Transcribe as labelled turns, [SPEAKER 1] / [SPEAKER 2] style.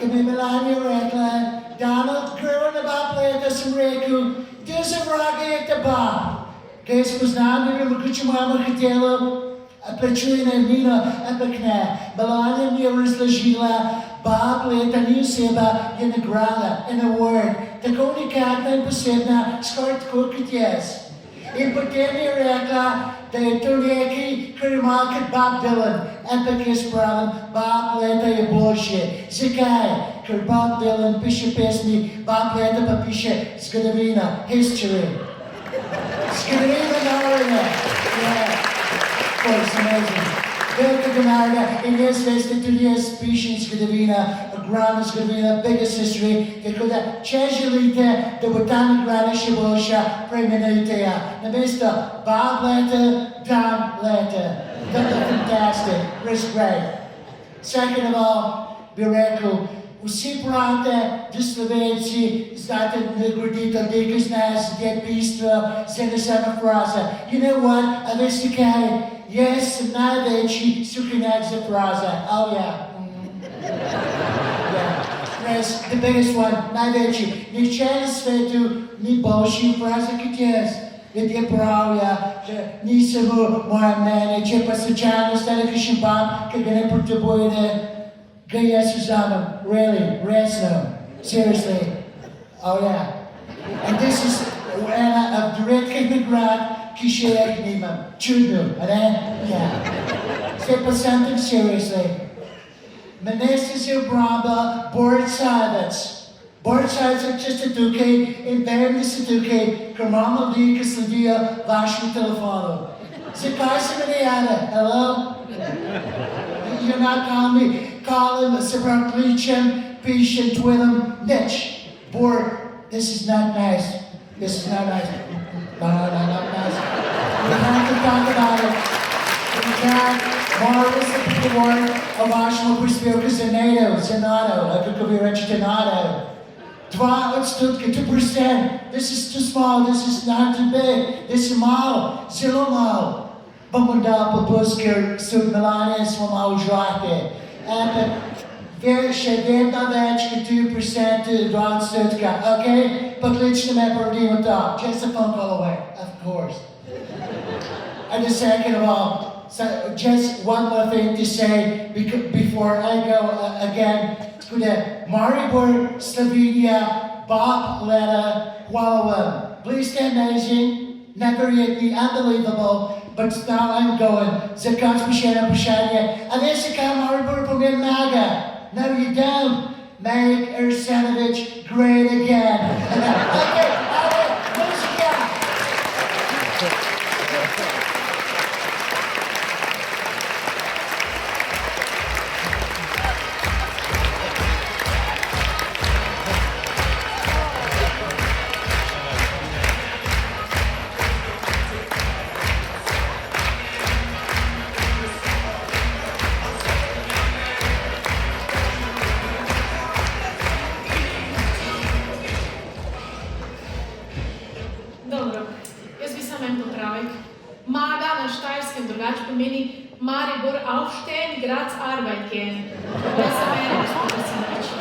[SPEAKER 1] ki mi Melania rekla, Donald, growing about play sem rekel, this a vraga te ba. Kes poznam, mi mogoče mama hitela, Pečujina Nina Epekne, Melania mi je razložila, Bob leta ni oseba je nagrala, in a word, tako nikakna in posebna, skoraj tako kot jaz. In potem je rekla, da je to neki, kar ima kot Bob Dylan, Epek je spravim, Bob leta je boljše. Zakaj? Ker Bob Dylan piše pesmi, Bob leta pa piše zgodovina, history. Zgodovina naroda. Yeah. Of course, amazing. Velika denarja in jaz veste, tudi jaz pišem zgodovina, ogromna zgodovina, biggest history, tako da, če želite, da bo ta nagrada še boljša, preimenujte ja. Namesto Bob leta, Don leta. That was fantastic. It's great. Second of all, bi rekel, vsi pravite, da Slovenci znate nagraditi ljudi, ki znajo sedeti bistvo z ena sama fraza. You know what? A veste kaj? Jaz sem največji suhinjak za fraze. Oh yeah. Yeah. Res, the biggest one, največji. Nihče na svetu ni boljši v fraze kot jaz. Ljudje pravijo, da ni samo moje mnenje, če pa slučajno stane kakšen bab, ki ga ne potrebujete, ga jaz vzamem. Really, resno. Seriously. Oh yeah. And this is ena od redkih nagrad, ki še jih nimam. Čudno, a ne? Ja. Zdaj pa something seriously. Mene ste se obramba Bored Silence. Bored Silence je čisto tukaj in vem, da ste tukaj, ker imamo ljudi, ki sledijo vašemu telefonu. Zakaj se me ne jave? Hello? You're not calling me, se pravi kličem, pišem, tweetam, nič. Bored, this is not nice. This is not nice. No, not nice. We have to talk about it. We can't. Morris the reward of vašemu prispevku za NATO, kako bi reči NATO. 2%, 2%. This is too small, this is not too big. This is malo, zelo malo. Bomo dal popust, ker so Melania smo malo žlahte. Ampak še vedno več kot 2%, 2%, okay? Pokličite me, porodimo to. Just a phone call away, of course. And the second of all, so just one more thing to say before I go again. Maribor, Slovenia, Bob Letta, Huawei. Please stay amazing, never yet be unbelievable, but now I'm going. Zakat Pashana Pashanya. And this is Maribor Pumir Maga. No, you don't. Make Arsenovich great again. Okay, all right, musica.
[SPEAKER 2] Maga na Štajerskem drugače pomeni Maribor aufstehen, Graz arbeiten gehen. To je za mene, gospod Sinovič.